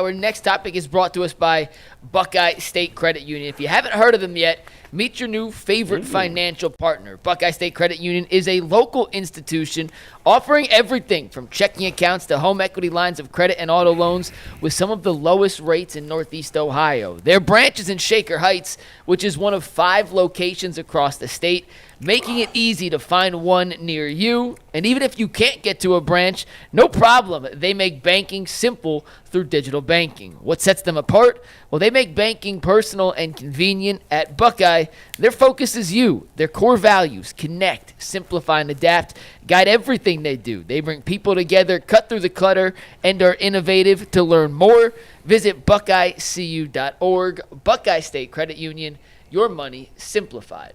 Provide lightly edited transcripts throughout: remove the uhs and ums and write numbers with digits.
Our next topic is brought to us by Buckeye State Credit Union. If you haven't heard of them yet, meet your new favorite financial partner. Buckeye State Credit Union is a local institution offering everything from checking accounts to home equity lines of credit and auto loans with some of the lowest rates in Northeast Ohio. Their branch is in Shaker Heights, which is one of 5 locations across the state, making it easy to find one near you. And even if you can't get to a branch, no problem. They make banking simple through digital banking. What sets them apart? Well, they make banking personal and convenient. At Buckeye, their focus is you. Their core values: connect, simplify, and adapt guide everything they do. They bring people together, cut through the clutter, and are innovative. To learn more, visit buckeyecu.org. Buckeye State Credit Union, your money simplified.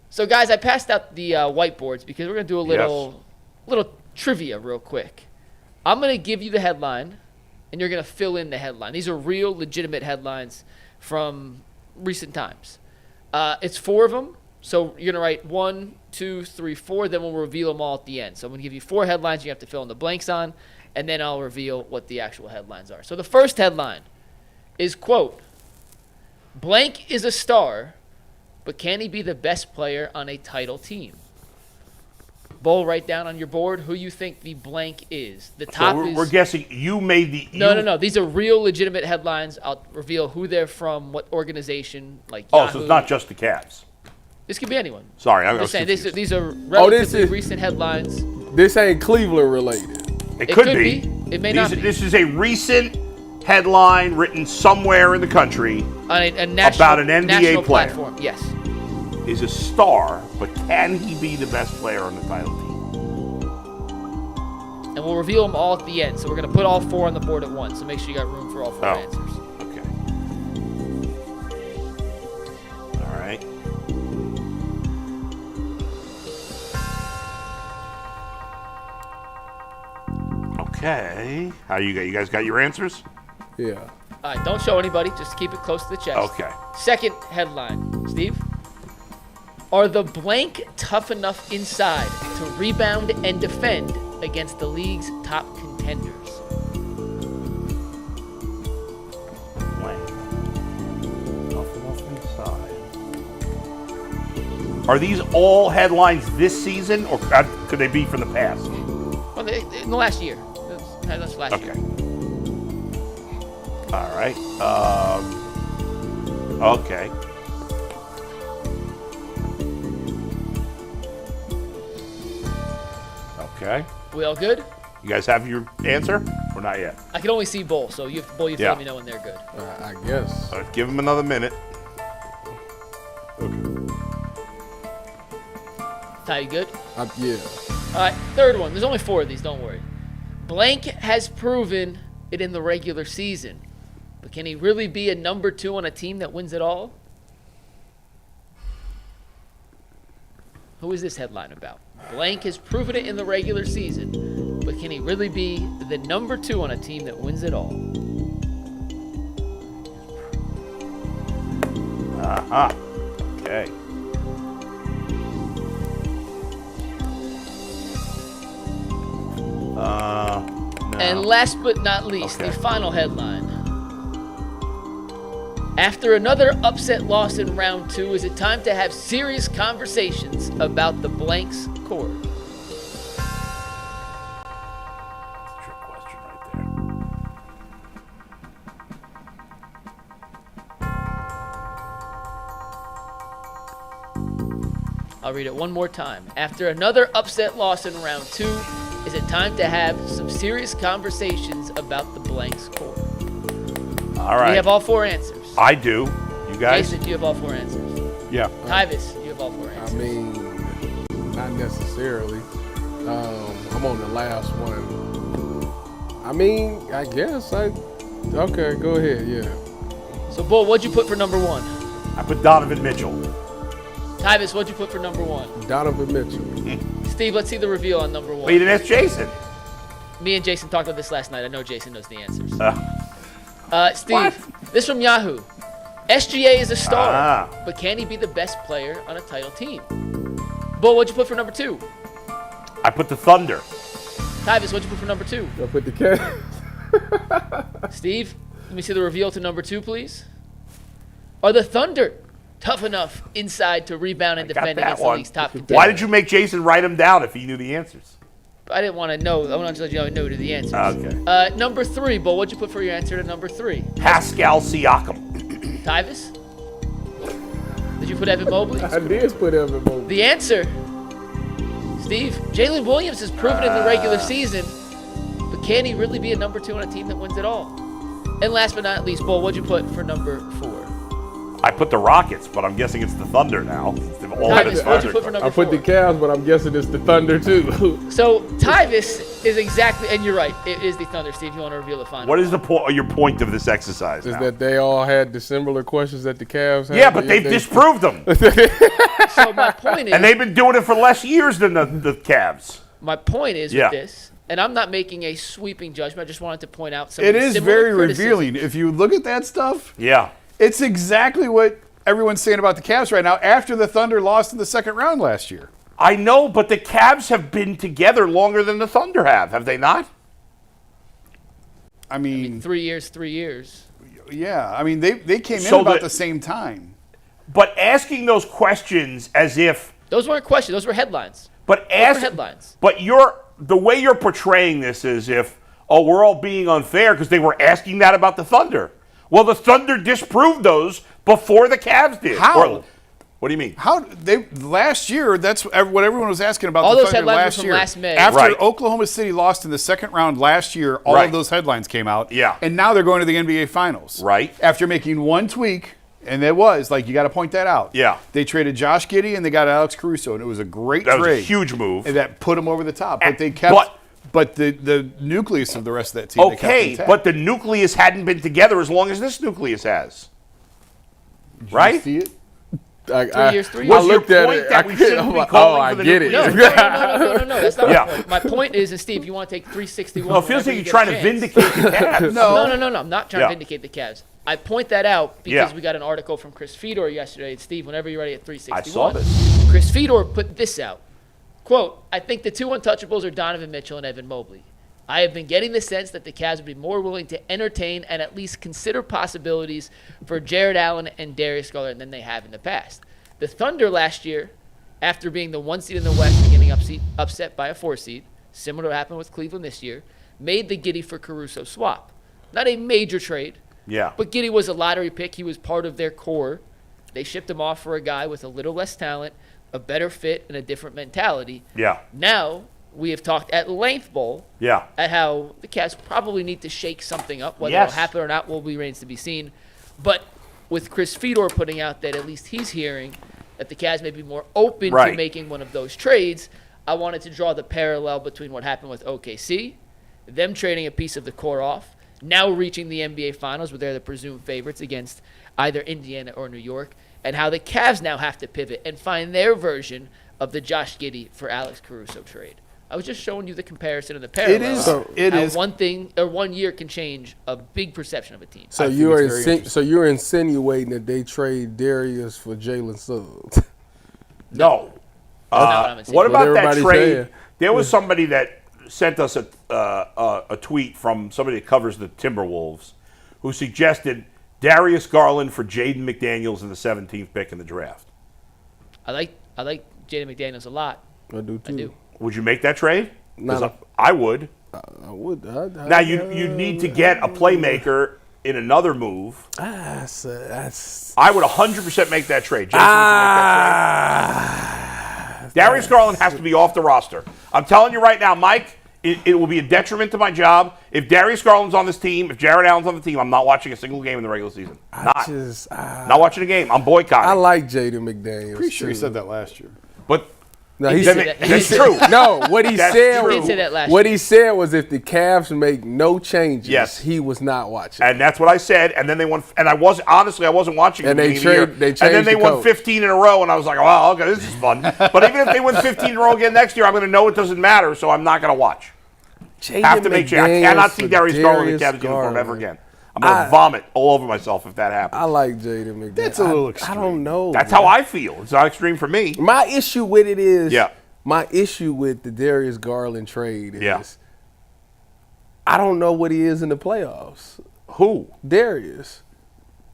So, guys, I passed out the whiteboards because we're going to do a little trivia real quick. I'm going to give you the headline, and you're going to fill in the headline. These are real, legitimate headlines from recent times. It's 4 of them, so you're going to write 1, 2, 3, 4, then we'll reveal them all at the end. So I'm going to give you 4 headlines you have to fill in the blanks on, and then I'll reveal what the actual headlines are. So the first headline is, quote, blank is a star, but can he be the best player on a title team? Bull, write down on your board who you think the blank is. The top so we're guessing you made the... No. These are real, legitimate headlines. I'll reveal who they're from, what organization, like Yahoo. So it's not just the Cavs. This could be anyone. Sorry, I'm just saying these are relatively recent headlines. This ain't Cleveland related. It could be. It may not be. This is a recent headline written somewhere in the country on a national, about an NBA player. Platform. Yes. Is a star, but can he be the best player on the title team? And we'll reveal them all at the end. So we're going to put all 4 on the board at once. So make sure you got room for all 4 answers. Okay. All right. Okay. How you guys got your answers? Yeah. All right. Don't show anybody. Just keep it close to the chest. Okay. Second headline. Steve? Are the blank tough enough inside to rebound and defend against the league's top contenders? Blank. Tough enough inside. Are these all headlines this season, or could they be from the past? Well, in the last year. That's last year. All right. Okay. Okay. We all good? You guys have your answer or not yet? I can only see Bull, so you have to let me know when they're good. I guess. All right, give them another minute. Okay. Ty, you good? Yeah. All right, third one. There's only 4 of these, don't worry. Blank has proven it in the regular season, but can he really be a number 2 on a team that wins it all? Who is this headline about? Blank has proven it in the regular season, but can he really be the number 2 on a team that wins it all? Okay. No. And last but not least, the final headline. After another upset loss in round 2, is it time to have serious conversations about the blank's core? Trick question right there. I'll read it one more time. After another upset loss in round 2, is it time to have some serious conversations about the blank's core? All right. We have all 4 answers. I do. You guys? Jason, do you have all 4 answers? Yeah. Tyvis, you have all 4 answers. I mean, not necessarily. I'm on the last one. I mean, I guess okay, go ahead, yeah. So, Bull, what'd you put for number 1? I put Donovan Mitchell. Tyvis, what'd you put for number 1? Donovan Mitchell. Steve, let's see the reveal on number 1. Well, you didn't ask Jason. Me and Jason talked about this last night. I know Jason knows the answers. Steve, What? this from Yahoo. SGA is a star, but can he be the best player on a title team? Bull, what'd you put for number 2? I put the Thunder. Tyvis, what'd you put for number 2? I put the Cavs. Steve, let me see the reveal to number 2, please. Are the Thunder tough enough inside to rebound and defend against the league's top contenders? Why did you make Jason write them down if he knew the answers? I didn't want to know. I wanted to let you know the answers. Okay. Number 3, Bull. What'd you put for your answer to number 3? Pascal Siakam. Tyvis? Did you put Evan Mobley? I did put Evan Mobley. The answer, Steve, Jalen Williams has proven in the regular season, but can he really be a number 2 on a team that wins it all? And last but not least, Bull, what'd you put for number 4? I put the Rockets, but I'm guessing it's the Thunder now. They've all had a Tyvis, what'd you Thunder. put for number I put 4? the Cavs, but I'm guessing it's the Thunder too. So Tyvis is exactly, and you're right, it is the Thunder, Steve. You want to reveal the final? What is your point of this exercise Is now? that they all had the similar questions that the Cavs had? Yeah, but they've disproved them. So my point is, And they've been doing it for less years than the Cavs. my point is Yeah. with this, and I'm not making a sweeping judgment. I just wanted to point out some. It is similar very criticisms. revealing. If you look at that stuff, Yeah. it's exactly what everyone's saying about the Cavs right now after the Thunder lost in the second round last year. I know, but the Cavs have been together longer than the Thunder have they not? I mean, 3 years, 3 years. yeah. I mean, they came So in about the- the same time. But asking those questions as if Those weren't questions. Those were headlines. But Those were headlines. But the way you're portraying this is if, we're all being unfair because they were asking that about the Thunder. Well, the Thunder disproved those before the Cavs did. How? What do you mean? How they last year? That's what everyone was asking about. All the those Thunder headlines were last from year. last May. After Right. Oklahoma City lost in the second round last year, all Right. of those headlines came out. Yeah. and now they're going to the NBA Finals. Right. After making one tweak, and it was like you got to point that out. Yeah. They traded Josh Giddey and they got Alex Caruso, and it was a great That trade. was a huge move. And that put them over the top. But And- they kept. but- But the nucleus of the rest of that team. they kept Okay, intact. but the nucleus hadn't been together as long as this nucleus has. Did you right? see it? 3 years, 3 Was years. your I looked at point it. that we shouldn't be calling for the I get it. No, nucleus? no. That's not Yeah. my point. My point is, and Steve, you want to take 361. No, it feels whenever like you you're get a trying to chance. vindicate the Cavs. No. I'm not trying Yeah. to vindicate the Cavs. I point that out because Yeah. we got an article from Chris Fedor yesterday. And Steve, whenever you're ready at 361. I saw this. Chris Fedor put this out. Quote, I think the two untouchables are Donovan Mitchell and Evan Mobley. I have been getting the sense that the Cavs would be more willing to entertain and at least consider possibilities for Jarrett Allen and Darius Garland than they have in the past. The Thunder last year, after being the 1 seed in the West and getting upset by a 4 seed, similar to what happened with Cleveland this year, made the Giddey for Caruso swap. Not a major trade, Yeah. but Giddey was a lottery pick. He was part of their core. They shipped him off for a guy with a little less talent, a better fit, and a different mentality. Yeah. Now, we have talked at length, Bull, Yeah. at how the Cavs probably need to shake something up. Whether Yes. it'll happen or not remains to be seen. But with Chris Fedor putting out that at least he's hearing that the Cavs may be more open to Right. making one of those trades, I wanted to draw the parallel between what happened with OKC, them trading a piece of the core off, now reaching the NBA Finals where they're the presumed favorites against either Indiana or New York, and how the Cavs now have to pivot and find their version of the Josh Giddey for Alex Caruso trade. I was just showing you the comparison and the parallel. It how is. one thing or 1 year can change a big perception of a team. So I think you're it's very interesting. you're insinuating that they trade Darius for Jalen Suggs. No. not what I'm insinuating. What about that everybody's trade? saying. There was somebody that sent us a tweet from somebody that covers the Timberwolves who suggested Darius Garland for Jaden McDaniels in the 17th pick in the draft. I like Jaden McDaniels a lot. I do too. I do. Would you make that trade? 'Cause Not I would. I would. Now you need to get a playmaker in another move. That's I would 100% make that trade. Jason, would you make that trade? Darius Garland has to be off the roster. I'm telling you right now, Mike, it will be a detriment to my job. If Darius Garland's on this team, if Jarrett Allen's on the team, I'm not watching a single game in the regular season. Not watching a game. I'm boycotting. I like Jaden McDaniels. Pretty sure he too. said that last year. But No, he then said, it- that's true. No, what he That's said. true. He did say that last What year. he said was, if the Cavs make no changes, Yes. he was not watching. And that's what I said. And then they won. And I wasn't watching. And the they beginning of the year. trade- they And then changed they the won coach. 15 in a row, and I was like, "Wow, okay, this is fun." But even if they win 15 in a row again next year, I'm going to know it doesn't matter, so I'm not going to watch. Have to make sure. I cannot see Darius Garland in the Cavs uniform ever again. I'm going to vomit all over myself if that happens. I like Jaden McDaniels. That's a little I extreme. don't know. That's man. how I feel. It's not extreme for me. My issue with it is, Yeah. my issue with the Darius Garland trade is, Yeah. I don't know what he is in the playoffs. Who? Darius.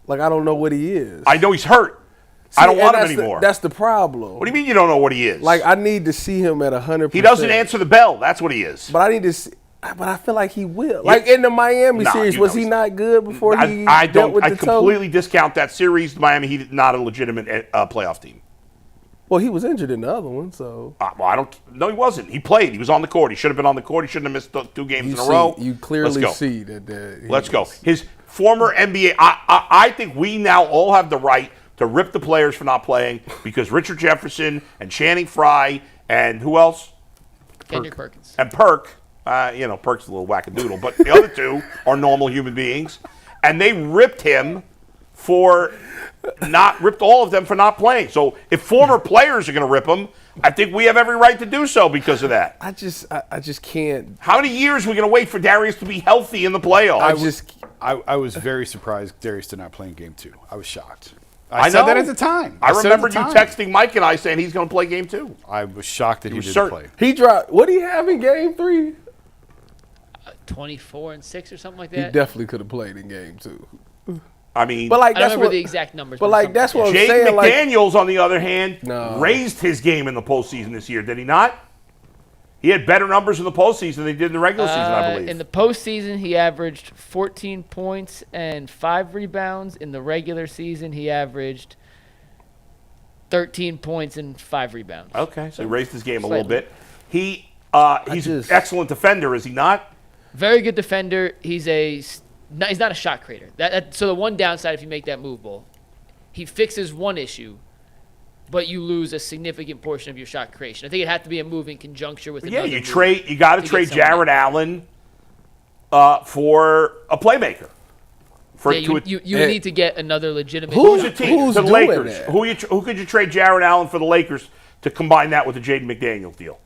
Like, I don't know what he is. I know he's hurt. See, I don't want him that's anymore. That's the problem. What do you mean you don't know what he is? Like, I need to see him at 100%. He doesn't answer the bell. That's what he is. But I need to see. But I feel like he will. Like in the Miami series, was he not good before he dealt with the toe? completely discount that series. Miami, he's not a legitimate playoff team. Well, he was injured in the other one, so. No, he wasn't. He played. He was on the court. He should have been on the court. He shouldn't have missed 2 games in a row. You clearly see that. Let's go. His former NBA. I think we now all have the right to rip the players for not playing because Richard Jefferson and Channing Frye and who else? Kendrick Perkins. And Perk. Perk's a little wackadoodle, but the other 2 are normal human beings, and they ripped him ripped all of them for not playing. So if former players are going to rip him, I think we have every right to do so because of that. I just can't. How many years are we going to wait for Darius to be healthy in the playoffs? I was very surprised Darius did not play in Game 2. I was shocked. I said know. that at the time. I said remember at the you time. texting Mike and I saying he's going to play Game 2. I was shocked that he didn't certain. play. He dropped. What did he have in Game 3? 24 and 6 or something like He that. definitely could have played in Game 2. I mean, but like I don't that's remember what the exact numbers. But like that's what I'm Jaden saying. McDaniels, on the other hand, No. raised his game in the postseason this year. Did he not? He had better numbers in the postseason than he did in the regular season, I believe. In the postseason, he averaged 14 points and 5 rebounds. In the regular season, he averaged 13 points and 5 rebounds. Okay, so he raised his game a little Slightly. bit. He's an excellent defender, is he not? Very good defender. He's not a shot creator. So the one downside if you make that move, Bull, he fixes one issue, but you lose a significant portion of your shot creation. I think it had to be a move in conjunction with another move. You got to trade Jarrett Allen for a playmaker. You need to get another legitimate. Who's the team? Who's the doing Lakers. that? Who could you trade Jarrett Allen for the Lakers to combine that with the Jaden McDaniels deal?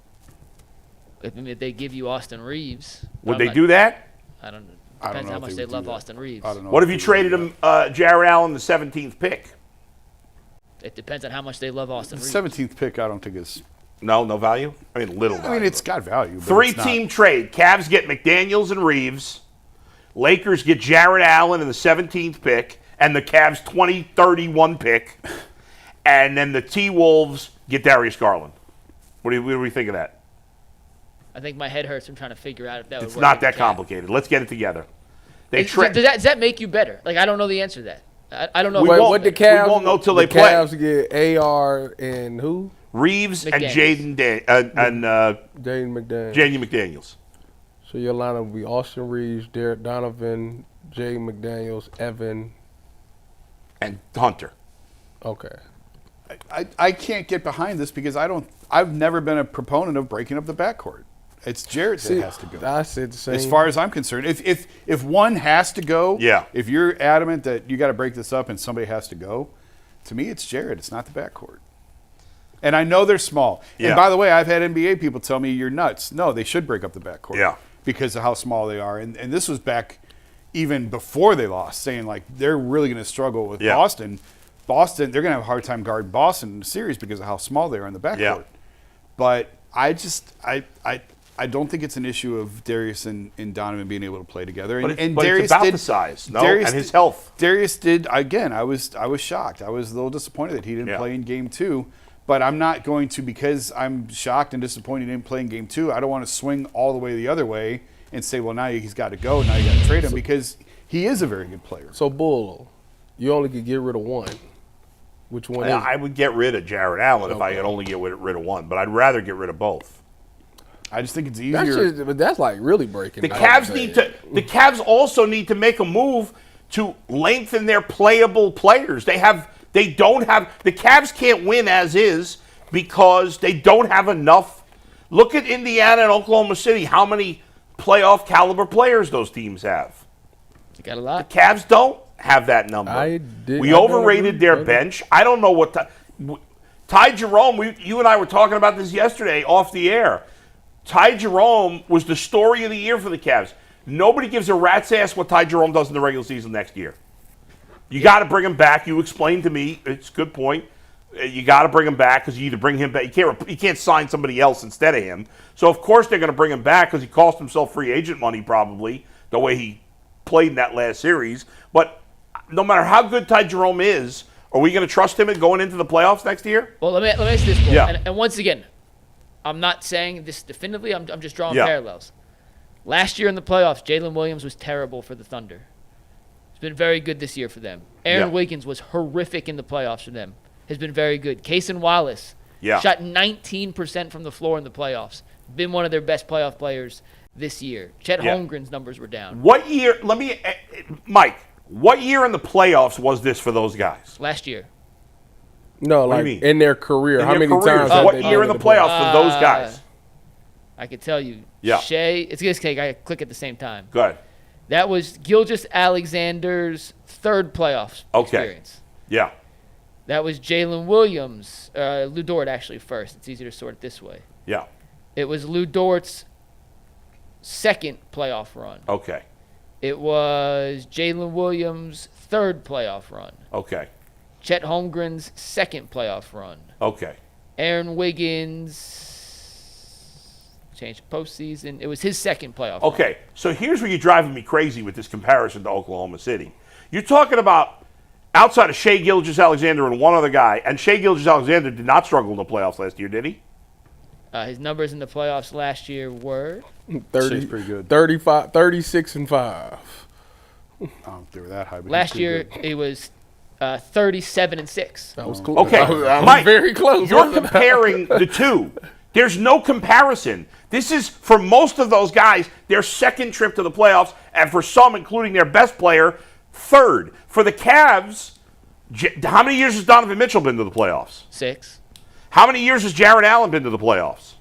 If they give you Austin Reeves, Would they do that? I don't know. I don't Depends know how if much they they would do love that. Austin Reeves. I don't know. What if you traded him, Jarrett Allen, the 17th pick? It depends on how much they love Austin The Reeves. 17th pick, I don't think is. No value? I mean, little value. I mean, it's got value. But 3-team trade. Cavs get McDaniels and Reeves. Lakers get Jarrett Allen in the 17th pick and the Cavs 2031 pick. And then the T-Wolves get Darius Garland. What do we think of that? I think my head hurts from trying to figure out if that would It's work. not that complicated. Let's get it together. Does that make you better? Like, I don't know the answer to that. I don't know. Wait, what the Cavs? We won't know till the they play. Cavs get AR and who? Reeves and McDaniels. Jaden McDaniels. So your lineup will be Austin Reeves, Derek Donovan, Jaden McDaniels, Evan, and Hunter. Okay. I can't get behind this because I've never been a proponent of breaking up the backcourt. It's Jarrett that has to go. I said the same. As far as I'm concerned, if one has to go, Yeah. If you're adamant that you got to break this up and somebody has to go, to me it's Jarrett. It's not the backcourt. And I know they're small. Yeah. And by the way, I've had NBA people tell me you're nuts. No, they should break up the backcourt. Yeah. Because of how small they are. And this was back even before they lost, saying like they're really going to struggle with Boston. Boston, they're going to have a hard time guarding Boston in the series because of how small they are in the backcourt. Yeah. But I don't think it's an issue of Darius and Donovan being able to play together. But Darius it's about did, the size, Darius and his did- health. Darius did again. I was shocked. I was a little disappointed that he didn't play in Game 2. But I'm not going to, because I'm shocked and disappointed he didn't play in Game 2. I don't want to swing all the way the other way and say, well, now he's got to go. Now you got to trade him because he is a very good player. So Bull, you only could get rid of one. Which one is it? I would get rid of Jarrett Allen if I could only get rid of one, but I'd rather get rid of both. I just think it's easier. That's like really breaking. The Cavs also need to make a move to lengthen their playable players. The Cavs can't win as is because they don't have enough. Look at Indiana and Oklahoma City, how many playoff caliber players those teams have. You got a lot. The Cavs don't have that number. We overrated their bench. I don't know what Ty Jerome, you and I were talking about this yesterday off the air. Ty Jerome was the story of the year for the Cavs. Nobody gives a rat's ass what Ty Jerome does in the regular season next year. You got to bring him back. You explained to me, it's a good point. You got to bring him back because you either bring him back. You can't sign somebody else instead of him. So of course they're going to bring him back because he cost himself free agent money probably the way he played in that last series. But no matter how good Ty Jerome is, are we going to trust him in going into the playoffs next year? Well, let me ask this. Yeah. And once again, I'm not saying this definitively. I'm just drawing parallels. Last year in the playoffs, Jalen Williams was terrible for the Thunder. He's been very good this year for them. Aaron Wiggins was horrific in the playoffs for them. Has been very good. Kaysen Wallace shot 19% from the floor in the playoffs. Been one of their best playoff players this year. Chet Holmgren's numbers were down. What year? Mike. What year in the playoffs was this for those guys? Last year. No, What do like you mean? in their career. In How their many careers, times? have what they year in been the playoffs for those guys? I could tell you. Yeah. Shea. It's going to take. I click at the same time. Go ahead. That was Gilgeous-Alexander's third playoff experience. Yeah. That was Jalen Williams. Lou Dort actually first. It's easier to sort it this way. Yeah. It was Lou Dort's second playoff run. Okay. It was Jalen Williams' third playoff run. Okay. Chet Holmgren's second playoff run. Okay. Aaron Wiggins changed postseason. It was his second playoff run. Okay. So here's where you're driving me crazy with this comparison to Oklahoma City. You're talking about outside of Shea Gilgeous-Alexander and one other guy, and Shea Gilgeous-Alexander did not struggle in the playoffs last year, did he? His numbers in the playoffs last year were 30, pretty good. 35, 36 and 5. I don't know if they were that high. But last year. It was 37 and 6. That was cool. Okay. I was Mike, very close. You're comparing the two. There's no comparison. This is, for most of those guys, their second trip to the playoffs, and for some, including their best player, third. For the Cavs, how many years has Donovan Mitchell been to the playoffs? 6. How many years has Jarrett Allen been to the playoffs?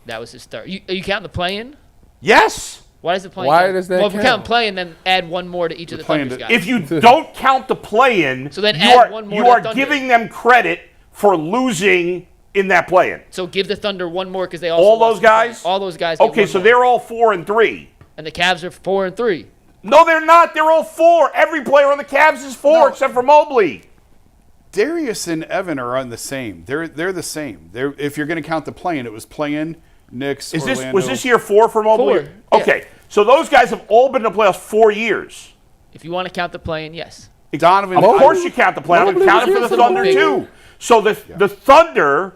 That was his third. Are you counting the play-in? Yes. Why does the play-in Why count? does that Well, if we're count? counting play-in, then add one more to each of the play-in Thunder's to- guys. If you don't count the play-in, So then you add are, one more you to are Thunder. giving them credit for losing in that play-in. So give the Thunder one more because they also All lost those the play-in. guys? All those guys. Get Okay, one so more. they're all 4-3. And the Cavs are 4-3. No, they're not. They're all 4. Every player on the Cavs is 4 except for Mobley. Darius and Evan are on the same. They're the same. If you're going to count the play-in, it was play-in, Knicks, Orlando. Was this year 4 for Mobley? 4, yeah. Okay, so those guys have all been in the playoffs 4 years. If you want to count the play-in, yes. Donovan? Of course you count the playoffs. Mobley Count it was for the here for Thunder Mobley. too. So the Thunder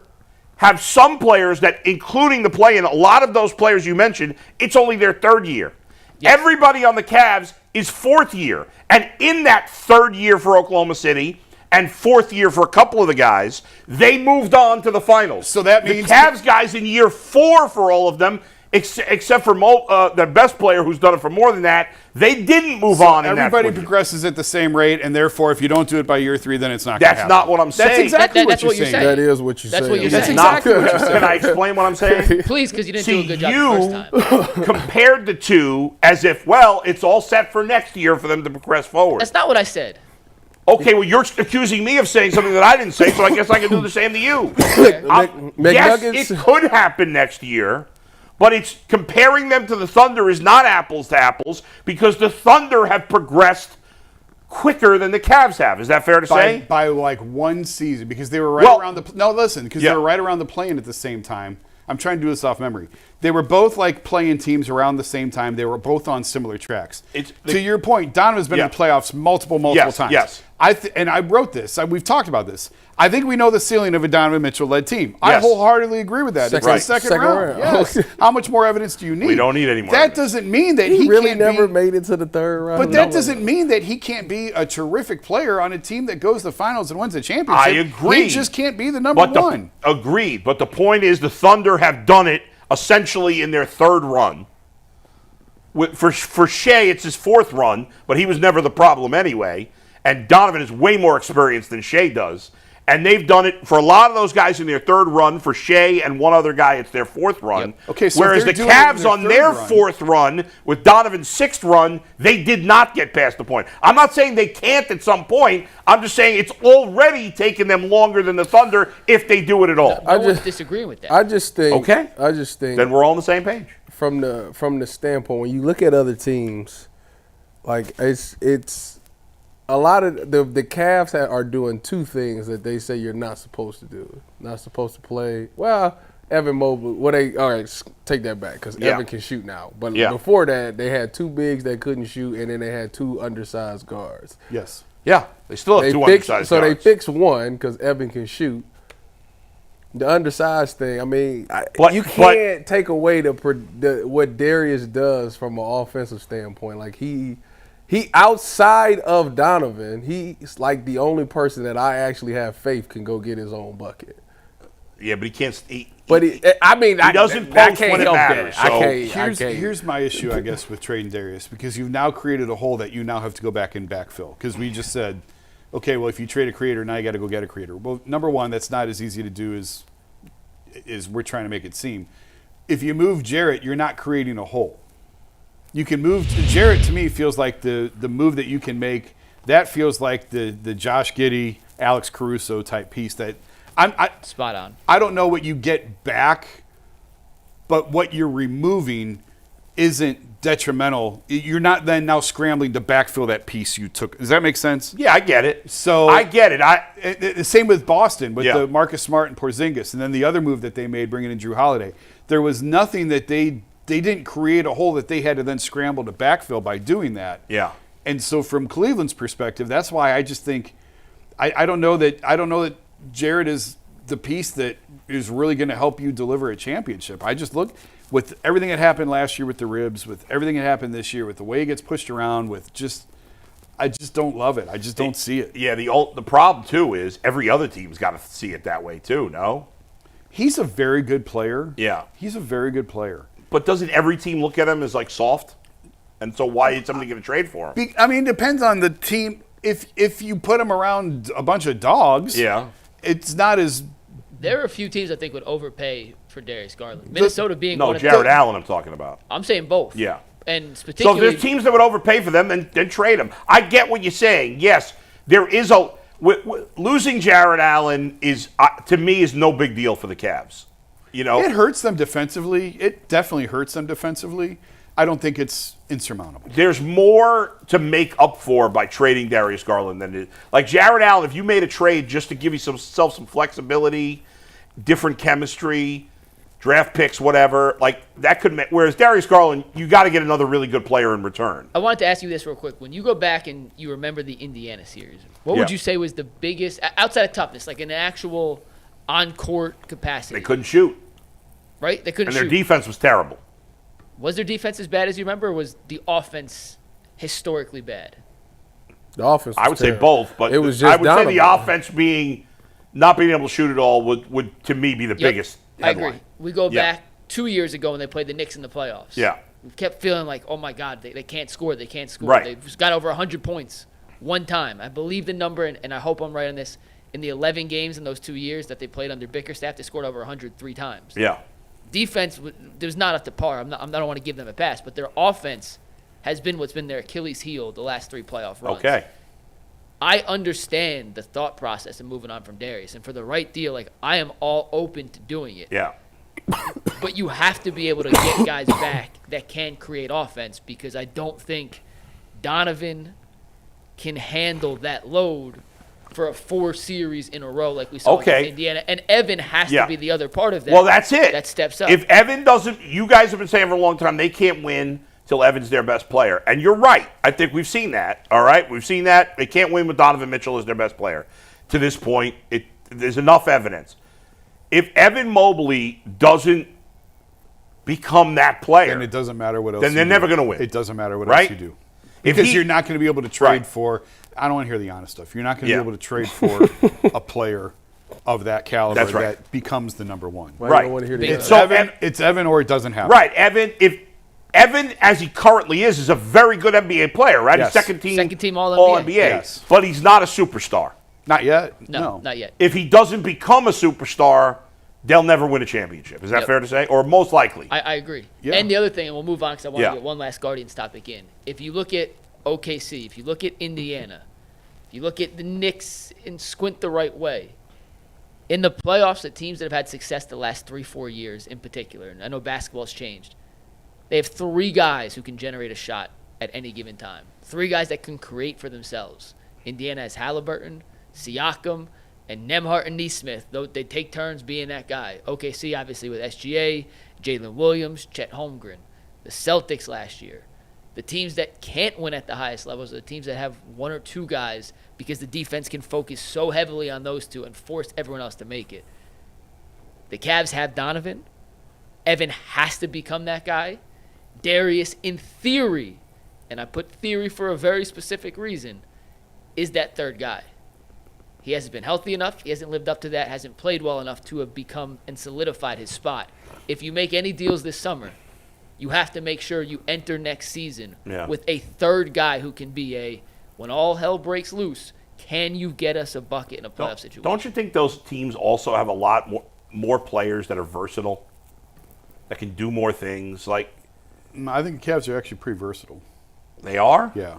have some players that, including the play-in, a lot of those players you mentioned, it's only their third year. Yes. Everybody on the Cavs is fourth year. And in that third year for Oklahoma City and fourth year for a couple of the guys, they moved on to the finals. So that means- the Cavs guys in year 4 for all of them, except for their best player who's done it for more than that, they didn't move on in that Everybody 4 years. progresses at the same rate, and therefore, if you don't do it by year 3, then it's not going to That's happen. not what I'm saying. That's exactly That's what what you're you're saying. saying. That is what you're That's saying. what you're That's saying. not exactly what you're saying. Can I explain what I'm saying? Please, because you didn't See, do a good job the first time. compared the two as if, well, it's all set for next year for them to progress forward. That's not what I said. Okay, well, you're accusing me of saying something that I didn't say, so I guess I can do the same to you. Yes, McNuggets. it could happen next year, but it's comparing them to the Thunder is not apples to apples because the Thunder have progressed quicker than the Cavs have. Is that fair to say? By like one season, because they were right Well- around the. No, listen, because Yeah. they were right around the play-in at the same time. I'm trying to do this off memory. They were both like playing teams around the same time. They were both on similar tracks. To your point, Donovan's been in the playoffs multiple Yes, times. yes. And I wrote this. We've talked about this. I think we know the ceiling of a Donovan Mitchell-led team. I Yes. wholeheartedly agree with that. Second- It's the second second round. round. Yes. How much more evidence do you need? We don't need any more That evidence. doesn't mean that He really can't never be, made it to the third round. But that doesn't mean that he can't be a terrific player on a team that goes to the finals and wins a championship. I agree. He just can't be the number one. Agreed. But the point is the Thunder have done it essentially in their third run. For Shea, it's his fourth run, but he was never the problem anyway. And Donovan is way more experienced than Shea does. And they've done it for a lot of those guys in their third run. For Shea and one other guy, it's their fourth run. Yep. Okay, so whereas if they're the doing it in Cavs their on third their run- fourth run, with Donovan's sixth run, they did not get past the point. I'm not saying they can't at some point. I'm just saying it's already taken them longer than the Thunder if they do it at all. No one's disagreeing with that. I just think. Okay. I just think. Then we're all on the same page. from the standpoint when you look at other teams, like it's a lot of the Cavs are doing two things that they say you're not supposed to do. Not supposed to play. Well, Evan Mobley. All right, take that back because Evan can shoot now. But before that, they had two bigs that couldn't shoot, and then they had two undersized guards. Yes. Yeah, they still have two undersized guards. So they fixed one because Evan can shoot. The undersized thing, I mean, you can't take away what Darius does from an offensive standpoint. Like he outside of Donovan, he's like the only person that I actually have faith can go get his own bucket. Yeah, but he can't. He doesn't post when it matters. So here's my issue, I guess, with trading Darius, because you've now created a hole that you now have to go back and backfill. Because we just said, okay, well, if you trade a creator, now you got to go get a creator. Well, number one, that's not as easy to do as we're trying to make it seem. If you move Jarrett, you're not creating a hole. You can move Jarrett. To me, feels like the move that you can make. That feels like the Josh Giddey, Alex Caruso type piece that spot on. I don't know what you get back, but what you're removing isn't detrimental. You're not then now scrambling to backfill that piece you took. Does that make sense? Yeah, I get it. So I get it. The same with Boston with the Marcus Smart and Porzingis, and then the other move that they made bringing in Drew Holiday. There was nothing that they didn't create a hole that they had to then scramble to backfill by doing that. Yeah. And so from Cleveland's perspective, that's why I just think I don't know that Jarrett is the piece that is really going to help you deliver a championship. I just look with everything that happened last year with the ribs, with everything that happened this year, with the way he gets pushed around, I just don't love it. I just don't see it. Yeah, the problem too is every other team's got to see it that way too. No, he's a very good player. Yeah, he's a very good player. But doesn't every team look at him as like soft? And so why is somebody going to trade for him? I mean, it depends on the team. If you put him around a bunch of dogs, it's not as. There are a few teams I think would overpay for Darius Garland. Minnesota being one of Jarrett Allen I'm talking about. I'm saying both. Yeah. And particularly, so if there's teams that would overpay for them, then trade them. I get what you're saying. Yes, there is losing Jarrett Allen is to me is no big deal for the Cavs. You know, it hurts them defensively. It definitely hurts them defensively. I don't think it's insurmountable. There's more to make up for by trading Darius Garland than it. Like Jarrett Allen, if you made a trade just to give yourself some flexibility, different chemistry, draft picks, whatever, like that could make. Whereas Darius Garland, you got to get another really good player in return. I wanted to ask you this real quick. When you go back and you remember the Indiana series, what would you say was the biggest, outside of toughness, like an actual on-court capacity? They couldn't shoot. Right? They couldn't shoot. And their defense was terrible. Was their defense as bad as you remember, or was the offense historically bad? The offense was I would terrible. say both, but it was just I would Donovan. say the offense not being able to shoot at all would to me be the biggest headline. I agree. We go back 2 years ago when they played the Knicks in the playoffs. Yeah. We kept feeling like, oh, my God, they can't score. They can't score. Right. They've got over 100 points one time. I believe the number, and I hope I'm right on this, in the 11 games in those 2 years that they played under Bickerstaff, they scored over 100 3 times. Yeah. Defense was not up to par. I don't want to give them a pass, but their offense has been what's been their Achilles heel the last 3 playoff runs. Okay. I understand the thought process of moving on from Darius, and for the right deal, like I am all open to doing it. Yeah. But you have to be able to get guys back that can create offense, because I don't think Donovan can handle that load for a 4 series in a row like we saw against Indiana. And Evan has to be the other part of that. Well, that's it. That steps up. If Evan doesn't, you guys have been saying for a long time, they can't win till Evan's their best player. And you're right. I think we've seen that. All right? We've seen that. They can't win with Donovan Mitchell as their best player. To this point, there's enough evidence. If Evan Mobley doesn't become that player, then it doesn't matter what else then they're never going to win. It doesn't matter what else you do. Because you're not going to be able to trade for – I don't want to hear the honest stuff. You're not going to be able to trade for a player of that caliber that becomes the number one. I don't want to hear the it's Evan or it doesn't happen. Right. If Evan, as he currently is a very good NBA player, right? Yes. He's second team All-NBA. Yes. But he's not a superstar. Not yet. No, not yet. If he doesn't become a superstar, they'll never win a championship. Is that fair to say? Or most likely. I agree. Yeah. And the other thing, and we'll move on because I want to get one last Guardians topic in. If you look at OKC, if you look at Indiana, if you look at the Knicks and squint the right way, in the playoffs, the teams that have had success the last 3-4 years in particular, and I know basketball's changed, they have 3 guys who can generate a shot at any given time. 3 guys that can create for themselves. Indiana has Halliburton, Siakam, and Nembhard and Nesmith. They take turns being that guy. OKC, obviously, with SGA, Jalen Williams, Chet Holmgren. The Celtics last year. The teams that can't win at the highest levels are the teams that have one or two guys because the defense can focus so heavily on those two and force everyone else to make it. The Cavs have Donovan. Evan has to become that guy. Darius, in theory, and I put theory for a very specific reason, is that third guy. He hasn't been healthy enough. He hasn't lived up to that, hasn't played well enough to have become and solidified his spot. If you make any deals this summer, you have to make sure you enter next season with a third guy who can be when all hell breaks loose, can you get us a bucket in a playoff situation? Don't you think those teams also have a lot more players that are versatile, that can do more things? Like, I think the Cavs are actually pretty versatile. They are? Yeah,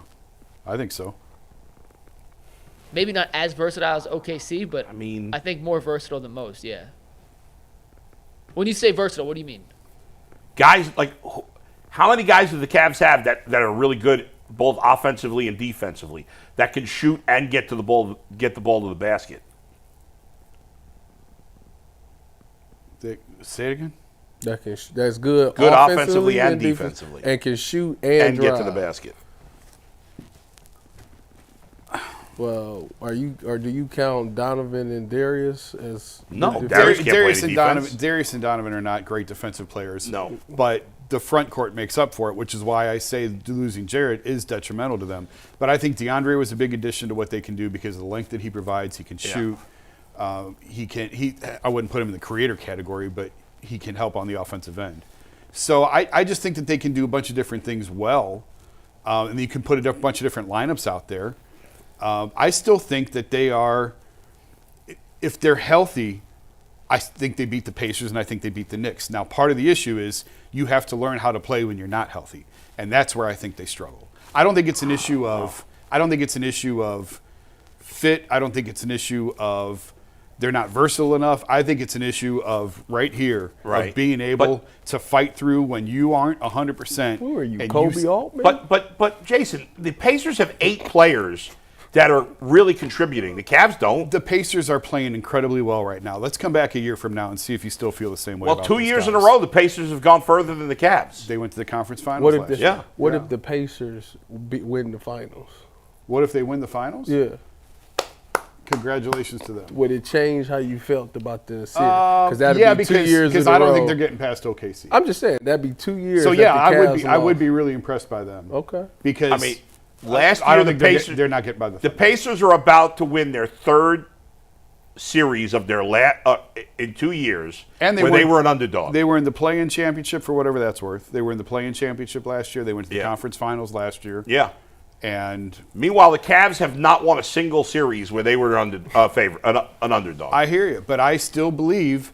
I think so. Maybe not as versatile as OKC, but I think more versatile than most, yeah. When you say versatile, what do you mean? Guys, like, how many guys do the Cavs have that are really good both offensively and defensively, that can shoot and get the ball to the basket? Say it again? That's good offensively and defensively. And can shoot and drive. Get to the basket. Well, do you count Donovan and Darius as no? Darius and Donovan are not great defensive players. No, but the front court makes up for it, which is why I say losing Jarrett is detrimental to them. But I think DeAndre was a big addition to what they can do because of the length that he provides. He can shoot. I wouldn't put him in the creator category, but he can help on the offensive end. So I just think that they can do a bunch of different things well, and you can put a bunch of different lineups out there. I still think that they are, if they're healthy, I think they beat the Pacers and I think they beat the Knicks. Now, part of the issue is you have to learn how to play when you're not healthy, and that's where I think they struggle. I don't think it's an issue of fit. I don't think it's an issue of they're not versatile enough. I think it's an issue of of being able to fight through when you aren't 100%. Who are you, Kobe Altman? But Jason, the Pacers have 8 players that are really contributing. The Cavs don't. The Pacers are playing incredibly well right now. Let's come back a year from now and see if you still feel the same way. Well, 2 years in a row, the Pacers have gone further than the Cavs. They went to the conference finals last year. What if the Pacers win the finals? What if they win the finals? Yeah. Congratulations to them. Would it change how you felt about the city? Because that'd be 2 years in a row. Because I don't think they're getting past OKC. I'm just saying that'd be 2 years. So yeah, I would be really impressed by them. Okay. Because last year I don't think they're not getting by the. The Pacers are about to win their third series of their in 2 years, and they were an underdog. They were in the play-in championship for whatever that's worth. They were in the play-in championship last year. They went to the conference finals last year. Yeah. And meanwhile, the Cavs have not won a single series where they were an underdog. I hear you, but I still believe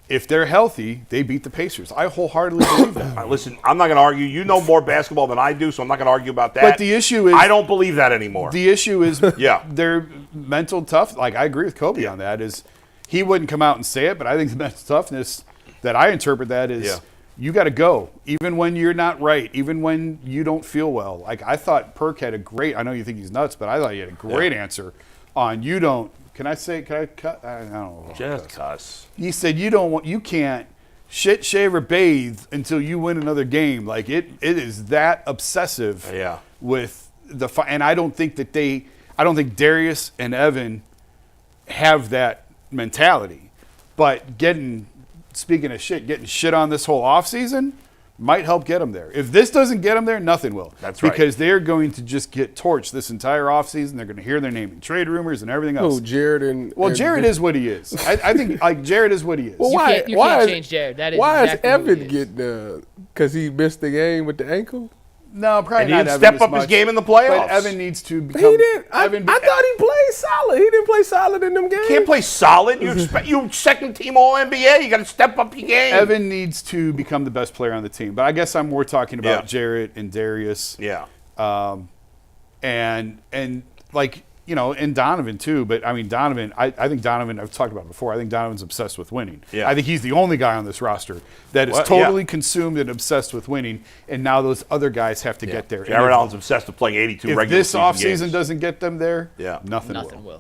if they're healthy, they beat the Pacers. I wholeheartedly believe that. Right, listen, I'm not going to argue. You know more basketball than I do, so I'm not going to argue about that. But the issue is, I don't believe that anymore. The issue is, their mental tough. Like I agree with Kobe on that. Is he wouldn't come out and say it, but I think the mental toughness that I interpret that is. You got to go, even when you're not right, even when you don't feel well. Like I thought Perk had a great. I know you think he's nuts, but I thought he had a great answer on you don't. Can I cut? I don't know. Just cuss. He said you can't shit, shave, or bathe until you win another game. Like it is that obsessive. With and I don't think Darius and Evan have that mentality, but speaking of shit, getting shit on this whole offseason might help get them there. If this doesn't get them there, nothing will. That's right. Because they're going to just get torched this entire offseason. They're going to hear their name in trade rumors and everything else. Oh, Jarrett Jarrett is what he is. I think Jarrett is what he is. Well, you can't change Jarrett. That is why exactly is Evan getting because he missed the game with the ankle? No, probably and not. He didn't step up his game in the playoffs. But Evan needs to become. He did. I thought he played solid. He didn't play solid in them games. Can't play solid. You second team All NBA. You got to step up your game. Evan needs to become the best player on the team. But I guess I'm more talking about Jarrett and Darius. Yeah. And like and Donovan too. But I mean, Donovan, I think Donovan, I've talked about it before. I think Donovan's obsessed with winning. Yeah. I think he's the only guy on this roster that is totally consumed and obsessed with winning. And now those other guys have to get there. Jarrett Allen's obsessed with playing 82 regular season games. If this offseason doesn't get them there, nothing will.